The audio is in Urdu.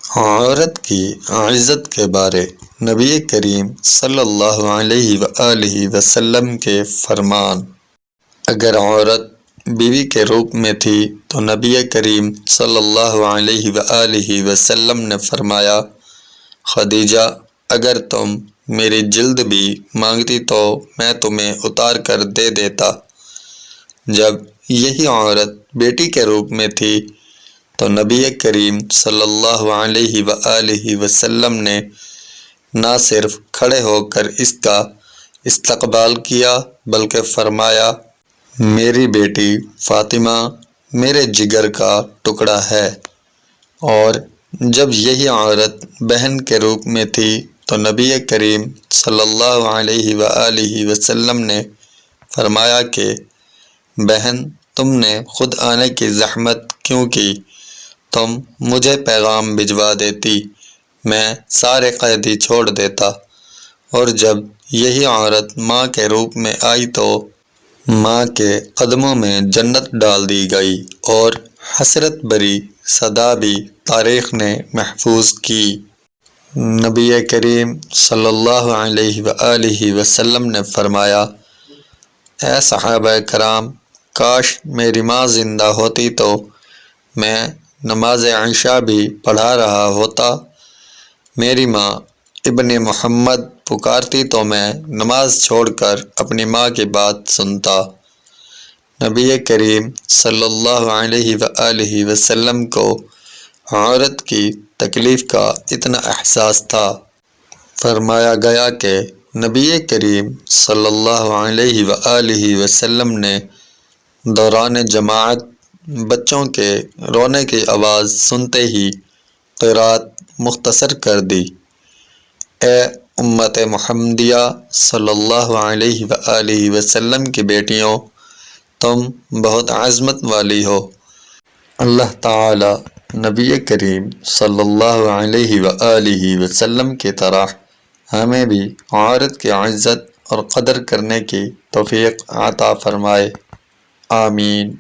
عورت کی عزت کے بارے نبی کریم صلی اللہ علیہ وآلہ وسلم کے فرمان۔ اگر عورت بیوی کے روپ میں تھی تو نبی کریم صلی اللہ علیہ وآلہ وسلم نے فرمایا، خدیجہ اگر تم میری جلد بھی مانگتی تو میں تمہیں اتار کر دے دیتا۔ جب یہی عورت بیٹی کے روپ میں تھی تو نبی کریم صلی اللہ علیہ وآلہ وسلم نے نہ صرف کھڑے ہو کر اس کا استقبال کیا بلکہ فرمایا، میری بیٹی فاطمہ میرے جگر کا ٹکڑا ہے۔ اور جب یہی عورت بہن کے روپ میں تھی تو نبی کریم صلی اللہ علیہ وآلہ وسلم نے فرمایا کہ بہن تم نے خود آنے کی زحمت کیوں کی؟ تم مجھے پیغام بھجوا دیتی، میں سارے قیدی چھوڑ دیتا۔ اور جب یہی عورت ماں کے روپ میں آئی تو ماں کے قدموں میں جنت ڈال دی گئی، اور حسرت بھری صدا بھی تاریخ نے محفوظ کی۔ نبی کریم صلی اللہ علیہ وآلہ وسلم نے فرمایا، اے صحابہ کرام، کاش میری ماں زندہ ہوتی تو میں نماز عشاء بھی پڑھا رہا ہوتا۔ میری ماں ابن محمد پکارتی تو میں نماز چھوڑ کر اپنی ماں کی بات سنتا۔ نبی کریم صلی اللہ علیہ وآلہ وسلم کو عورت کی تکلیف کا اتنا احساس تھا۔ فرمایا گیا کہ نبی کریم صلی اللہ علیہ وآلہ وسلم نے دوران جماعت بچوں کے رونے کی آواز سنتے ہی قرات مختصر کر دی، اے امت محمدیہ صلی اللہ علیہ وآلہ وسلم کی بیٹیوں، تم بہت عظمت والی ہو۔ اللہ تعالی نبی کریم صلی اللہ علیہ وآلہ وسلم کی طرح ہمیں بھی عورت کی عزت اور قدر کرنے کی توفیق عطا فرمائے، آمین۔